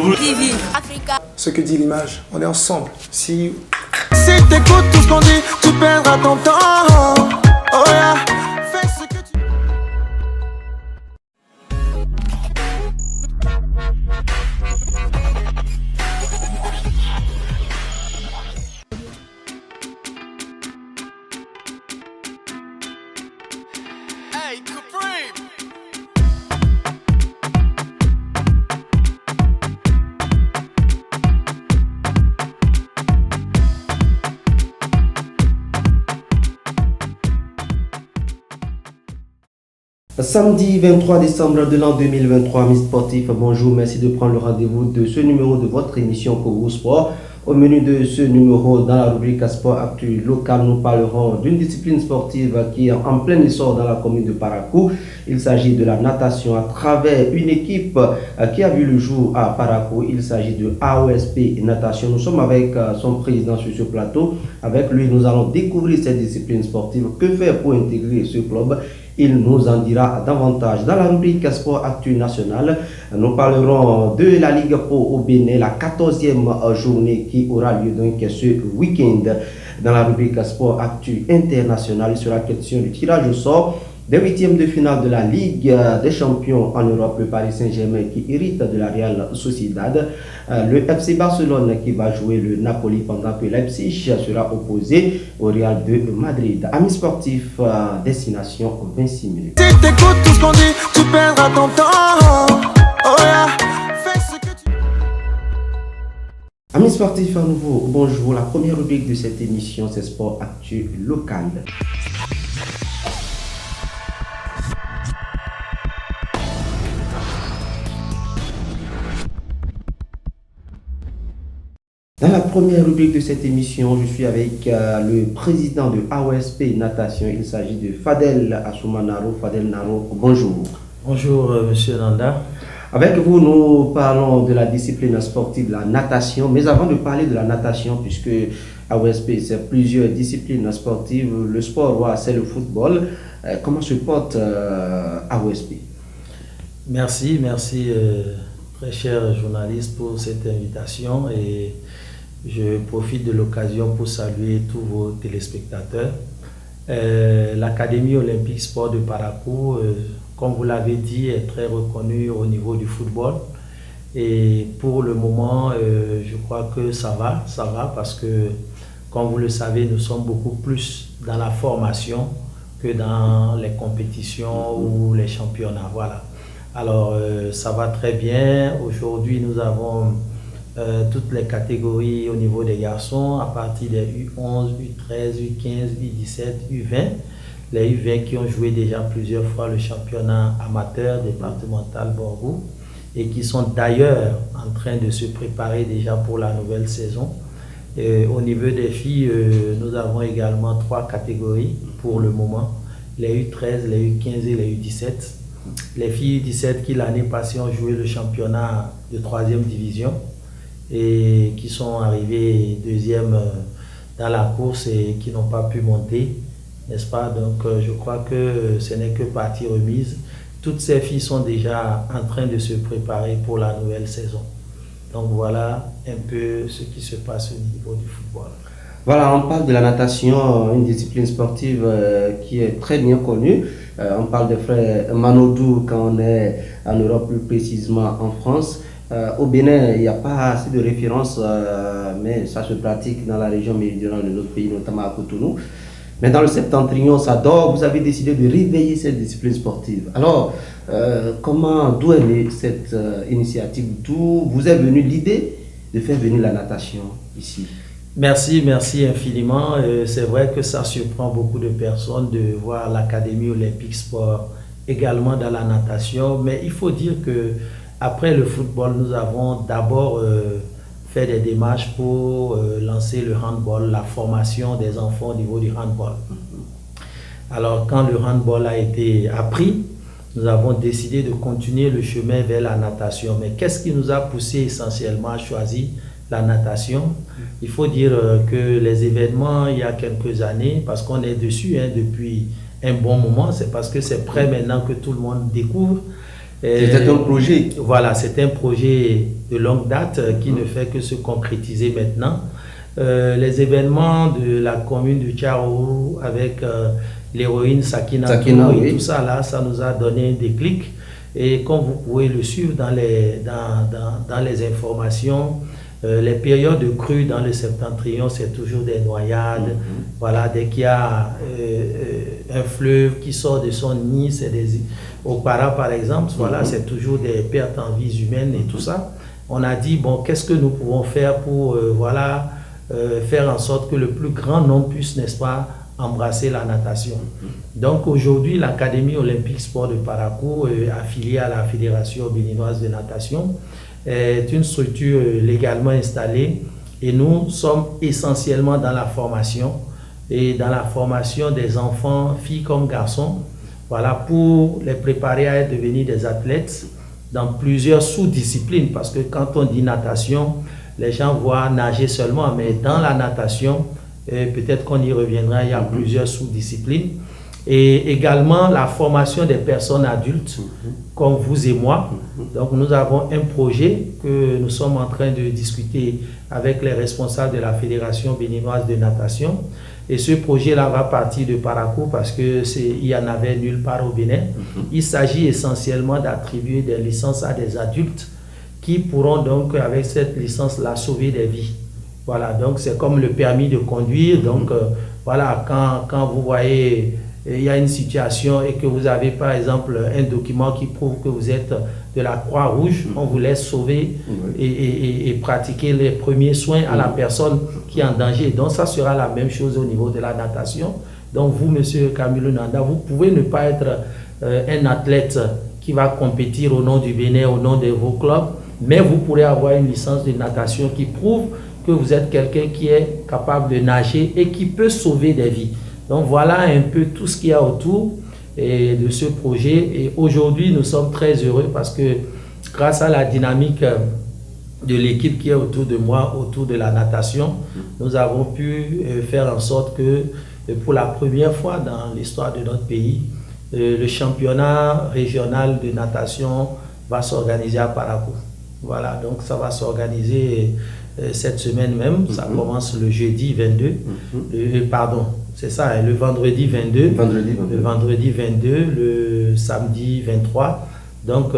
TV Africa. Ce que dit l'image, on est ensemble. See you. Si t'écoutes tout ce qu'on dit, tu perdras ton temps. Oh yeah, fais ce que tu... Hey, Capri! Samedi 23 décembre de l'an 2023, Amis sportifs, bonjour, merci de prendre le rendez-vous de ce numéro de votre émission Kourou Sport. Au menu de ce numéro, dans la rubrique Sport Actu local, nous parlerons d'une discipline sportive qui est en plein essor dans la commune de Parakou. Il s'agit de la natation à travers une équipe qui a vu le jour à Parakou. Il s'agit de AOSP Natation. Nous sommes avec son président sur ce plateau. Avec lui, nous allons découvrir cette discipline sportive. Que faire pour intégrer ce club? Il nous en dira davantage. Dans la rubrique Sport Actu National, nous parlerons de la Ligue Pro au Bénin, la 14e journée qui aura lieu donc ce week-end. Dans la rubrique Sport Actu International, sur la question du tirage au sort des huitièmes de finale de la Ligue des champions en Europe, le Paris Saint-Germain qui hérite de la Real Sociedad, le FC Barcelone qui va jouer le Napoli pendant que Leipzig sera opposé au Real de Madrid. Amis sportifs, destination 26 minutes. Si t'écoutes tout ce qu'on dit, tu perdras ton temps. Oh yeah, fais ce que tu... Amis sportifs, à nouveau, bonjour. La première rubrique de cette émission, c'est Sport Actu local. Dans la première rubrique de cette émission, je suis avec le président de AOSP Natation. Il s'agit de Fadel Assoumanaro. Fadel Naro, bonjour. Bonjour, monsieur Nanda. Avec vous, nous parlons de la discipline sportive, la natation. Mais avant de parler de la natation, puisque AOSP, c'est plusieurs disciplines sportives, le sport roi, c'est le football. Comment se porte AOSP? Merci, très cher journaliste, pour cette invitation. Et je profite de l'occasion pour saluer tous vos téléspectateurs. L'Académie olympique sport de Parakou, comme vous l'avez dit, est très reconnue au niveau du football. Et pour le moment, je crois que ça va parce que, comme vous le savez, nous sommes beaucoup plus dans la formation que dans les compétitions ou les championnats. Voilà. Alors, ça va très bien. Aujourd'hui, nous avons toutes les catégories au niveau des garçons, à partir des U11, U13, U15, U17, U20. Les U20 qui ont joué déjà plusieurs fois le championnat amateur départemental Borgou et qui sont d'ailleurs en train de se préparer déjà pour la nouvelle saison. Au niveau des filles, nous avons également 3 catégories pour le moment. Les U13, les U15 et les U17. Les filles U17 qui l'année passée ont joué le championnat de 3e division et qui sont arrivées 2e dans la course et qui n'ont pas pu monter, n'est-ce pas? Donc je crois que ce n'est que partie remise. Toutes ces filles sont déjà en train de se préparer pour la nouvelle saison. Donc voilà un peu ce qui se passe au niveau du football. Voilà, on parle de la natation, une discipline sportive qui est très bien connue. On parle de frères Manodou quand on est en Europe, plus précisément en France. Au Bénin, il n'y a pas assez de références, mais ça se pratique dans la région méridionale de notre pays, notamment à Cotonou. Mais dans le septentrion, ça dort. Vous avez décidé de réveiller cette discipline sportive. Alors, d'où est née cette initiative? D'où vous est venue l'idée de faire venir la natation ici? Merci infiniment. C'est vrai que ça surprend beaucoup de personnes de voir l'Académie olympique sport également dans la natation. Mais il faut dire que après le football, nous avons d'abord fait des démarches pour lancer le handball, la formation des enfants au niveau du handball. Alors quand le handball a été appris, nous avons décidé de continuer le chemin vers la natation. Mais qu'est-ce qui nous a poussé essentiellement à choisir la natation? Il faut dire que les événements il y a quelques années, parce qu'on est dessus depuis un bon moment, c'est parce que c'est prêt maintenant que tout le monde découvre. C'était un projet. Voilà, c'est un projet de longue date qui ne fait que se concrétiser maintenant. Les événements de la commune de Tcharo avec l'héroïne Sakina Touré et tout ça, là, ça nous a donné un déclic. Et comme vous pouvez le suivre dans les informations, les périodes de crue dans le septentrion, c'est toujours des noyades. Voilà, dès qu'il y a un fleuve qui sort de son nid, c'est au Para par exemple, voilà, c'est toujours des pertes en vies humaines et tout ça. On a dit, bon, qu'est-ce que nous pouvons faire pour faire en sorte que le plus grand nombre puisse, n'est-ce pas, embrasser la natation. Donc aujourd'hui, l'Académie olympique sport de Parakou, affiliée à la Fédération béninoise de natation, est une structure légalement installée et nous sommes essentiellement dans la formation et dans la formation des enfants, filles comme garçons, voilà, pour les préparer à devenir des athlètes dans plusieurs sous-disciplines, parce que quand on dit natation, les gens voient nager seulement, mais dans la natation, peut-être qu'on y reviendra, il y a plusieurs sous-disciplines. Et également la formation des personnes adultes, comme vous et moi. Donc nous avons un projet que nous sommes en train de discuter avec les responsables de la Fédération béninoise de natation. Et ce projet-là va partir de Parakou parce qu'il n'y en avait nulle part au Bénin. Il s'agit essentiellement d'attribuer des licences à des adultes qui pourront donc, avec cette licence-là, sauver des vies. Voilà, donc c'est comme le permis de conduire. Donc voilà, quand vous voyez, il y a une situation et que vous avez par exemple un document qui prouve que vous êtes de la Croix-Rouge, on vous laisse sauver et pratiquer les premiers soins à la personne qui est en danger. Donc ça sera la même chose au niveau de la natation. Donc vous, monsieur Camilo Nanda, vous pouvez ne pas être un athlète qui va compétir au nom du Bénin, au nom de vos clubs, mais vous pourrez avoir une licence de natation qui prouve que vous êtes quelqu'un qui est capable de nager et qui peut sauver des vies. Donc voilà un peu tout ce qu'il y a autour de ce projet. Et aujourd'hui, nous sommes très heureux parce que grâce à la dynamique de l'équipe qui est autour de moi, autour de la natation, nous avons pu faire en sorte que pour la première fois dans l'histoire de notre pays, le championnat régional de natation va s'organiser à Parakou. Voilà, donc ça va s'organiser cette semaine même. Ça commence le jeudi 22, pardon, c'est ça, le vendredi 22, le vendredi 22, le samedi 23. Donc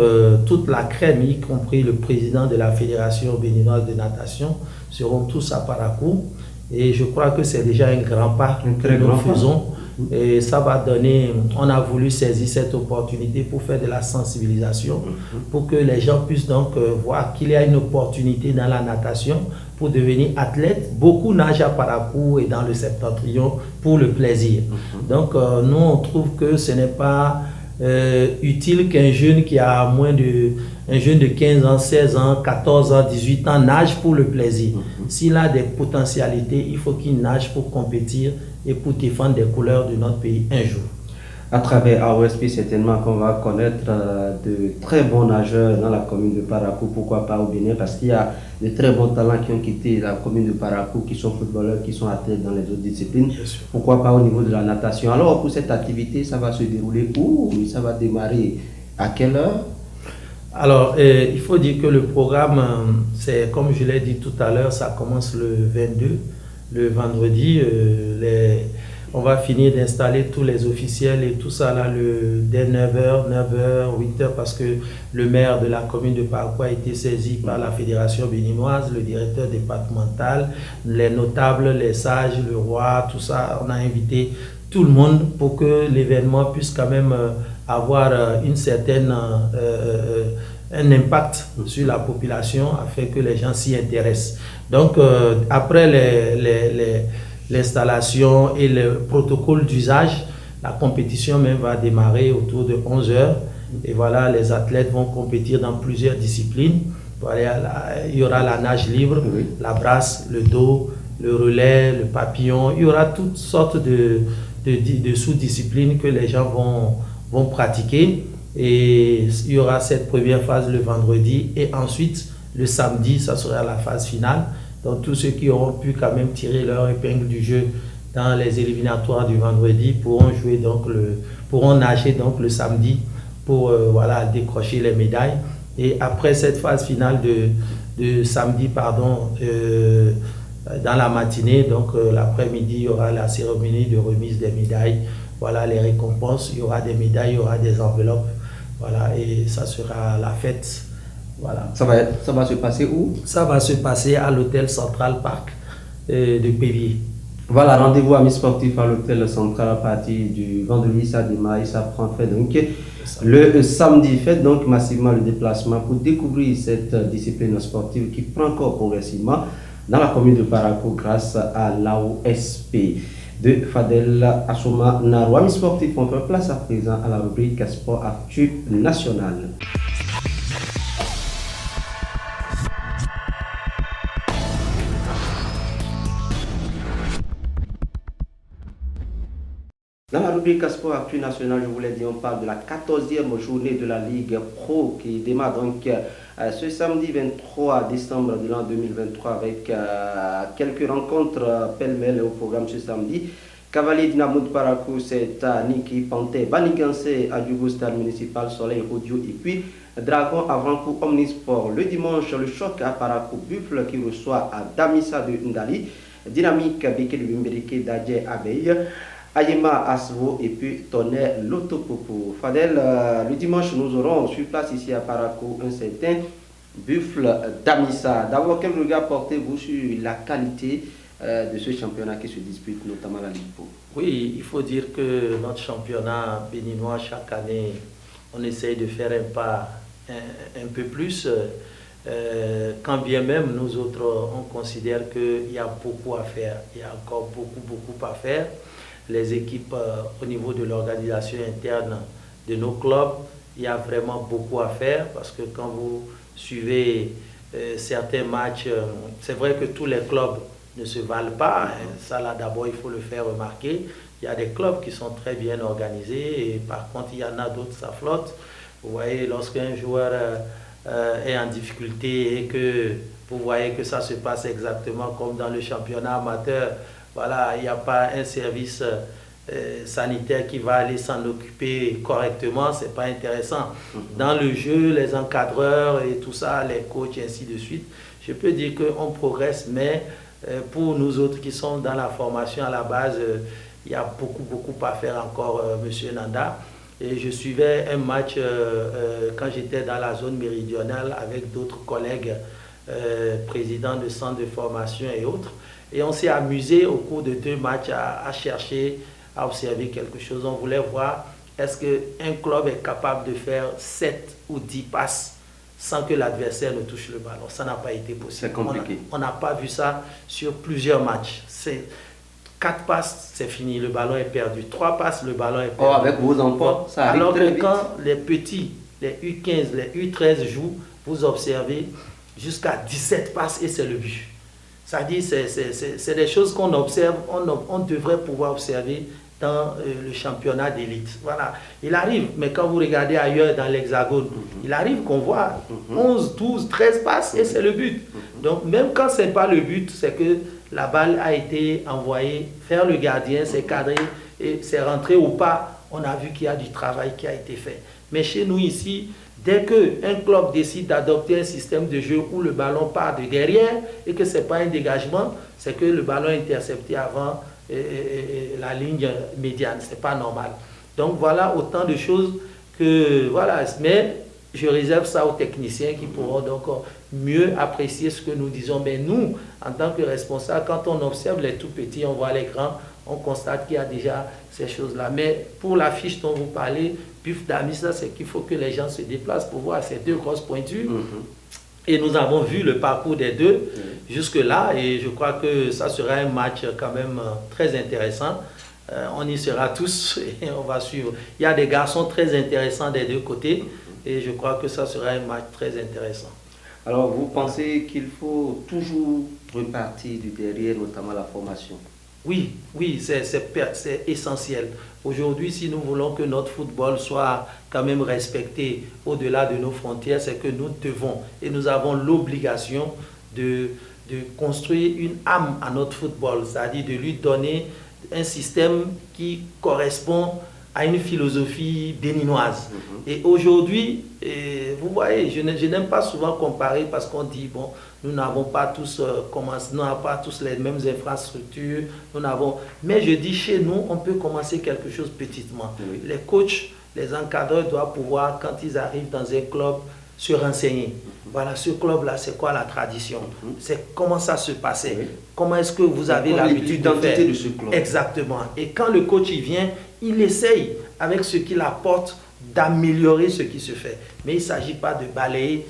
toute la crème, y compris le président de la Fédération béninoise de natation, seront tous à Parakou. Et je crois que c'est déjà un grand pas que nous faisons. Et ça va donner, on a voulu saisir cette opportunité pour faire de la sensibilisation, pour que les gens puissent donc voir qu'il y a une opportunité dans la natation pour devenir athlète. Beaucoup nagent à Parakou et dans le septentrion pour le plaisir. Donc nous on trouve que ce n'est pas utile qu'un jeune qui a un jeune de 15 ans, 16 ans, 14 ans, 18 ans nage pour le plaisir. S'il a des potentialités, il faut qu'il nage pour compétir et pour défendre des couleurs de notre pays un jour. À travers AOSP, certainement qu'on va connaître de très bons nageurs dans la commune de Parakou, pourquoi pas au Bénin, parce qu'il y a de très bons talents qui ont quitté la commune de Parakou, qui sont footballeurs, qui sont athlètes dans les autres disciplines. Pourquoi pas au niveau de la natation. Alors pour cette activité, ça va se dérouler où? Ça va démarrer à quelle heure? Alors, il faut dire que le programme, c'est comme je l'ai dit tout à l'heure, ça commence le 22, le vendredi. On va finir d'installer tous les officiels et tout ça là dès 9h, 8h, parce que le maire de la commune de Parakou a été saisi par la Fédération béninoise, le directeur départemental, les notables, les sages, le roi, tout ça. On a invité tout le monde pour que l'événement puisse quand même avoir un impact sur la population afin que les gens s'y intéressent. Donc après l'installation et le protocole d'usage, la compétition même va démarrer autour de 11h. Et voilà, les athlètes vont compétir dans plusieurs disciplines. Voilà, il y aura la nage libre, la brasse, le dos, le relais, le papillon. Il y aura toutes sortes de sous-disciplines que les gens vont pratiquer. Et il y aura cette première phase le vendredi. Et ensuite, le samedi, ça sera la phase finale. Donc tous ceux qui auront pu quand même tirer leur épingle du jeu dans les éliminatoires du vendredi pourront nager donc le samedi pour voilà, décrocher les médailles. Et après cette phase finale de samedi, dans la matinée, donc l'après-midi, il y aura la cérémonie de remise des médailles. Voilà les récompenses, il y aura des médailles, il y aura des enveloppes. Voilà, et ça sera la fête. Voilà. Ça va se passer où? Ça va se passer à l'hôtel Central Park de Pévier. Voilà, rendez-vous amis sportifs à l'hôtel Central à partir du vendredi, ça démarre, ça prend fait donc le samedi. Faites donc massivement le déplacement pour découvrir cette discipline sportive qui prend corps progressivement dans la commune de Parakou grâce à l'AOSP de Fadel Assouma Naro. Amis sportifs, on fait place à présent à la rubrique Sport Actu National. Dans la rubrique Sport Actu National, je vous l'ai dit, on parle de la 14e journée de la Ligue Pro qui démarre donc ce samedi 23 décembre de l'an 2023 avec quelques rencontres pêle-mêle au programme ce samedi. Cavalier Dynamo de Parakou, c'est à Niki Panté, Baniganse à Djougou Stade Municipal, Soleil Audio et puis Dragon avant coup Omnisport. Le dimanche, le choc à Parakou, Buffle qui reçoit à Damissa de Ndali, Dynamique Beke de Bimberike d'Adje Abeille, Ayema Asvo et puis Tonnerre Lotopopo. Fadel, le dimanche, nous aurons sur place ici à Parakou un certain Buffle Damissa. D'abord, quel regard portez-vous sur la qualité de ce championnat qui se dispute, notamment la Ligue Pro? Oui, il faut dire que notre championnat béninois, chaque année, on essaye de faire un pas un peu plus. Quand bien même nous autres, on considère qu'il y a beaucoup à faire. Il y a encore beaucoup à faire. Les équipes au niveau de l'organisation interne de nos clubs, il y a vraiment beaucoup à faire parce que quand vous suivez certains matchs, c'est vrai que tous les clubs ne se valent pas. Ça là d'abord il faut le faire remarquer. Il y a des clubs qui sont très bien organisés et par contre il y en a d'autres, ça flotte. Vous voyez, lorsqu'un joueur est en difficulté et que vous voyez que ça se passe exactement comme dans le championnat amateur, voilà, il n'y a pas un service sanitaire qui va aller s'en occuper correctement, c'est pas intéressant. Dans le jeu, les encadreurs et tout ça, les coachs et ainsi de suite, je peux dire qu'on progresse, mais pour nous autres qui sommes dans la formation à la base, il y a beaucoup à faire encore, Monsieur Nanda. Et je suivais un match quand j'étais dans la zone méridionale avec d'autres collègues, présidents de centres de formation et autres. Et on s'est amusé au cours de 2 matchs à chercher, à observer quelque chose. On voulait voir est-ce qu'un club est capable de faire 7 ou 10 passes sans que l'adversaire ne touche le ballon. Ça n'a pas été possible. C'est compliqué. On n'a pas vu ça sur plusieurs matchs. 4 passes, c'est fini, le ballon est perdu. 3 passes, le ballon est perdu. Oh, avec vos enfants, ça arrive alors très que vite. quand les petits, les U15, les U13 jouent, vous observez jusqu'à 17 passes et c'est le but. C'est-à-dire, c'est des choses qu'on observe, on devrait pouvoir observer dans le championnat d'élite. Voilà, il arrive, mais quand vous regardez ailleurs dans l'Hexagone, il arrive qu'on voit 11, 12, 13 passes et c'est le but. Donc, même quand ce n'est pas le but, c'est que la balle a été envoyée vers le gardien, c'est cadré et c'est rentré ou pas. On a vu qu'il y a du travail qui a été fait. Mais chez nous ici, dès qu'un club décide d'adopter un système de jeu où le ballon part de derrière et que ce n'est pas un dégagement, c'est que le ballon est intercepté avant la ligne médiane. Ce n'est pas normal. Donc voilà autant de choses que... Voilà, mais je réserve ça aux techniciens qui pourront donc mieux apprécier ce que nous disons. Mais nous, en tant que responsables, quand on observe les tout petits, on voit les grands, on constate qu'il y a déjà ces choses-là. Mais pour la fiche dont vous parlez, Buff Damissa, c'est qu'il faut que les gens se déplacent pour voir ces 2 grosses pointures. Et nous avons vu le parcours des 2 jusque-là et je crois que ça sera un match quand même très intéressant. On y sera tous et on va suivre. Il y a des garçons très intéressants des 2 côtés et je crois que ça sera un match très intéressant. Alors, vous pensez qu'il faut toujours repartir du derrière, notamment la formation? Oui, c'est essentiel. Aujourd'hui, si nous voulons que notre football soit quand même respecté au-delà de nos frontières, c'est que nous devons et nous avons l'obligation de construire une âme à notre football, c'est-à-dire de lui donner un système qui correspond a une philosophie béninoise. Et aujourd'hui, vous voyez, je n'aime pas souvent comparer parce qu'on dit, bon, nous n'avons pas tous commencé, nous n'avons pas tous les mêmes infrastructures, mais je dis, chez nous, on peut commencer quelque chose petitement. Oui. Les coachs, les encadreurs doivent pouvoir, quand ils arrivent dans un club, se renseigner. Voilà, ce club-là, c'est quoi la tradition? C'est comment ça se passait? Comment est-ce que vous avez l'habitude de faire? De ce club. Exactement. Et quand le coach il vient, il essaye, avec ce qu'il apporte, d'améliorer ce qui se fait. Mais il ne s'agit pas de balayer.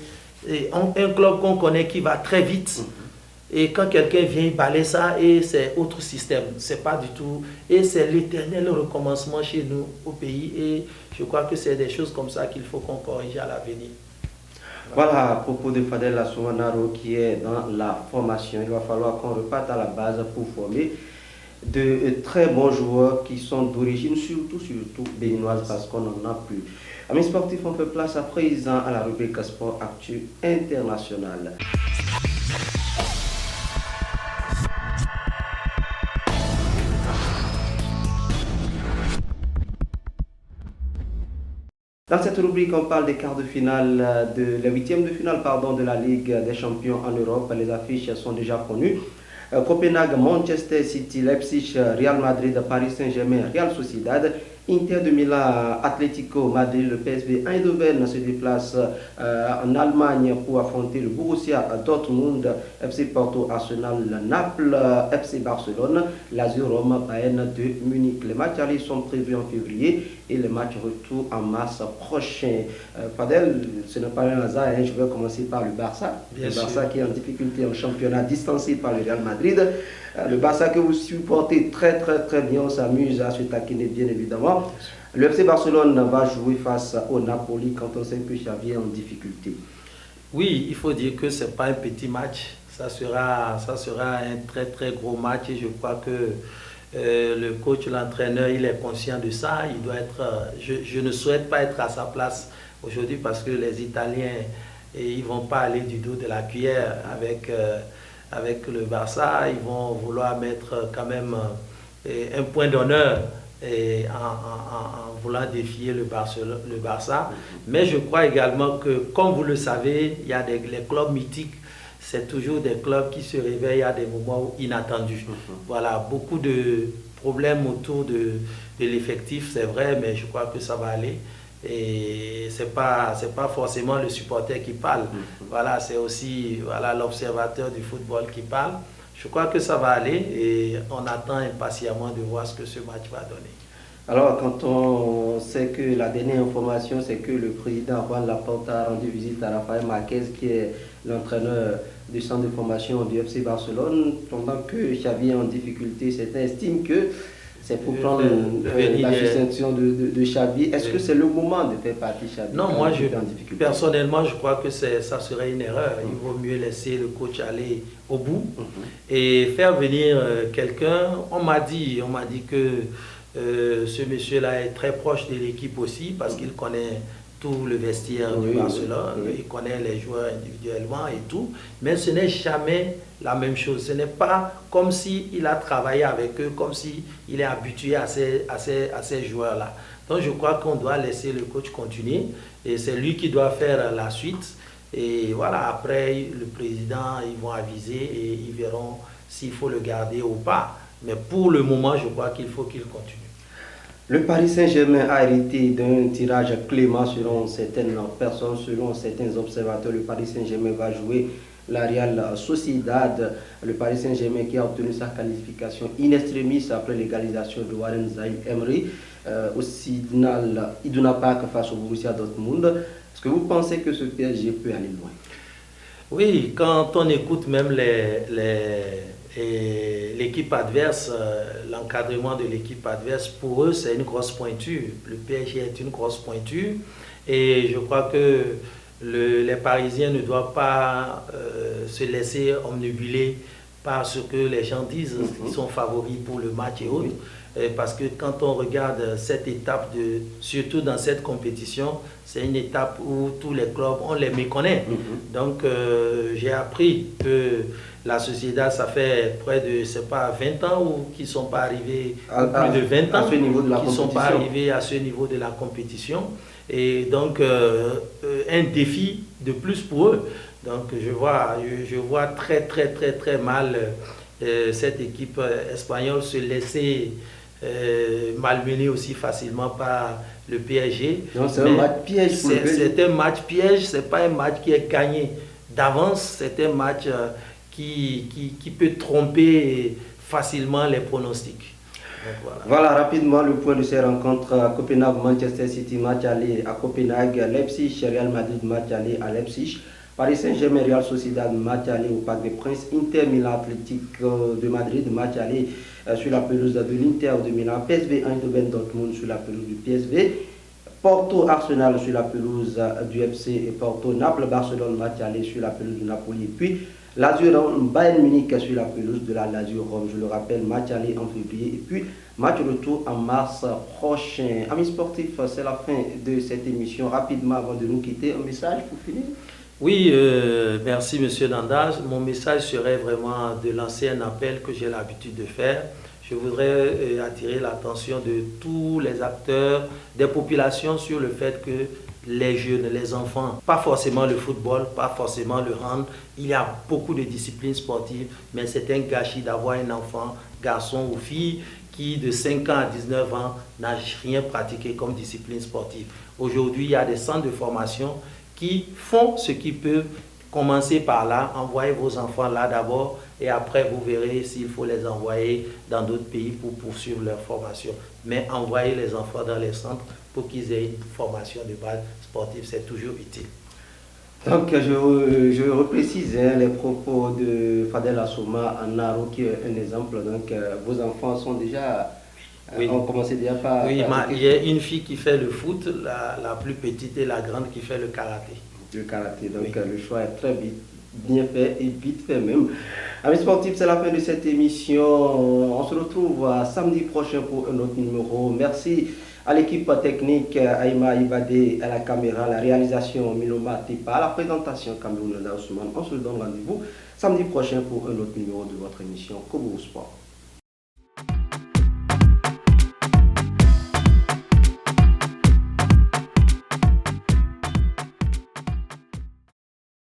Un club qu'on connaît qui va très vite, et quand quelqu'un vient, il balaye ça, et c'est autre système. C'est pas du tout... Et c'est l'éternel recommencement chez nous, au pays. Et je crois que c'est des choses comme ça qu'il faut qu'on corrige à l'avenir. Voilà, à propos de Fadel Assoumanaro qui est dans la formation, il va falloir qu'on reparte à la base pour former de très bons joueurs qui sont d'origine surtout béninoise parce qu'on n'en a plus. Amis sportifs, on fait place à présent à la rubrique Sport Actu International. Dans cette rubrique, on parle des quarts de finale, les huitièmes de finale de la Ligue des champions en Europe. Les affiches sont déjà connues. Copenhague, Manchester City, Leipzig, Real Madrid, Paris Saint-Germain, Real Sociedad, Inter de Milan, Atlético Madrid, le PSV Eindhoven se déplace en Allemagne pour affronter le Borussia Dortmund, FC Porto, Arsenal, Naples, FC Barcelone, Lazio, Rome, Bayern de Munich. Les matchs allés sont prévus en février et les matchs retour en mars prochain. Fadel, ce n'est pas un hasard, je vais commencer par le Barça. Bien le sûr. Barça qui est en difficulté en championnat, distancé par le Real Madrid. Le Barça que vous supportez très bien, on s'amuse à se taquiner bien évidemment. Le FC Barcelone va jouer face au Napoli quand on sait que Xavi est en difficulté. Oui, il faut dire que ce n'est pas un petit match. Ça sera un très gros match et je crois que le coach, l'entraîneur, il est conscient de ça. Il doit être, je ne souhaite pas être à sa place aujourd'hui parce que les Italiens, ils ne vont pas aller du dos de la cuillère avec le Barça. Ils vont vouloir mettre quand même un point d'honneur en voulant défier le Barça. Mais je crois également que, comme vous le savez, il y a les clubs mythiques. C'est toujours des clubs qui se réveillent à des moments inattendus. Voilà, beaucoup de problèmes autour de l'effectif, c'est vrai, mais je crois que ça va aller. Et ce n'est pas forcément le supporter qui parle. Voilà, c'est aussi l'observateur du football qui parle. Je crois que ça va aller et on attend impatiemment de voir ce que ce match va donner. Alors, quand on sait que la dernière information, c'est que le président Juan Laporta a rendu visite à Rafael Marquez, qui est l'entraîneur du centre de formation du FC Barcelone, pendant que Xavi est en difficulté, certains estiment que c'est pour prendre la succession de Xavi. Est-ce que c'est le moment de faire partie Xavi? Non, moi, personnellement, je crois que ça serait une erreur. Il vaut mieux laisser le coach aller au bout et faire venir quelqu'un. On m'a dit que ce monsieur-là est très proche de l'équipe aussi parce qu'il connaît tout le vestiaire du Barcelone, il connaît les joueurs individuellement et tout, mais ce n'est jamais la même chose. Ce n'est pas comme s'il a travaillé avec eux, comme s'il est habitué à ces joueurs-là. Donc je crois qu'on doit laisser le coach continuer et c'est lui qui doit faire la suite. Et voilà, après le président, ils vont aviser et ils verront s'il faut le garder ou pas. Mais pour le moment, je crois qu'il faut qu'il continue. Le Paris Saint-Germain a hérité d'un tirage clément selon certaines personnes, selon certains observateurs. Le Paris Saint-Germain va jouer la Real Sociedad. Le Paris Saint-Germain qui a obtenu sa qualification in extremis après l'égalisation de Warren Zaïre-Emery au signal Iduna Park face au Borussia Dortmund. Est-ce que vous pensez que ce PSG peut aller loin? Oui, quand on écoute même l'équipe adverse, l'encadrement de l'équipe adverse, pour eux, c'est une grosse pointure. Le PSG est une grosse pointure et je crois que les Parisiens ne doivent pas se laisser omnibuler par ce que les gens disent, qu'ils sont favoris pour le match et autres. Parce que quand on regarde cette étape, surtout dans cette compétition, c'est une étape où tous les clubs, on les méconnaît. Donc j'ai appris que la Sociedad, ça fait près de, c'est pas 20 ans ou qui ne sont pas arrivés, plus de 20 ans, qui ne sont pas arrivés à ce niveau de la compétition. Et donc un défi de plus pour eux. Donc je vois très mal cette équipe espagnole se laisser malmené aussi facilement par le PSG. C'est un match piège. C'est un match piège, c'est pas un match qui est gagné d'avance, c'est un match qui peut tromper facilement les pronostics. Donc, voilà, rapidement le point de ces rencontres. Copenhague, Manchester City, match aller à Copenhague. Leipzig, Real Madrid, match aller à Leipzig. Paris Saint-Germain, Real Sociedad, match aller au Parc des Princes. Inter Milan, Athletic de Madrid, match aller sur la pelouse de l'Inter de Milan. PSV Eindhoven, Dortmund sur la pelouse du PSV. Porto Arsenal sur la pelouse du FC et Porto Naples Barcelone, match aller sur la pelouse du Napoli. Et puis Lazio Bayern Munich sur la pelouse de la Lazio Rome. Je le rappelle, match aller en février et puis match retour en mars prochain. Amis sportifs, c'est la fin de cette émission. Rapidement avant de nous quitter, un message pour finir. Oui, merci Monsieur Dandas. Mon message serait vraiment de lancer un appel que j'ai l'habitude de faire. Je voudrais attirer l'attention de tous les acteurs, des populations sur le fait que les jeunes, les enfants, pas forcément le football, pas forcément le hand, il y a beaucoup de disciplines sportives, mais c'est un gâchis d'avoir un enfant, garçon ou fille, qui de 5 ans à 19 ans n'a rien pratiqué comme discipline sportive. Aujourd'hui, il y a des centres de formation qui font ce qu'ils peuvent. Commencez par là, envoyez vos enfants là d'abord et après vous verrez s'il faut les envoyer dans d'autres pays pour poursuivre leur formation. Mais envoyez les enfants dans les centres pour qu'ils aient une formation de base sportive, c'est toujours utile. Donc je reprécise les propos de Fadel Assouma en Naro qui est un exemple. Donc vos enfants sont déjà... Oui. On commençait déjà par... Oui, il y a une fille qui fait le foot, la plus petite et la grande qui fait le karaté. Le karaté, donc oui. Le choix est très bien fait et vite fait même. Amis sportifs, c'est la fin de cette émission. On se retrouve samedi prochain pour un autre numéro. Merci à l'équipe technique, Aïma Ibadé à la caméra, la réalisation Miloma Tepa, à la présentation Cameroun Ousmane. On se donne rendez-vous samedi prochain pour un autre numéro de votre émission Kobo Sport.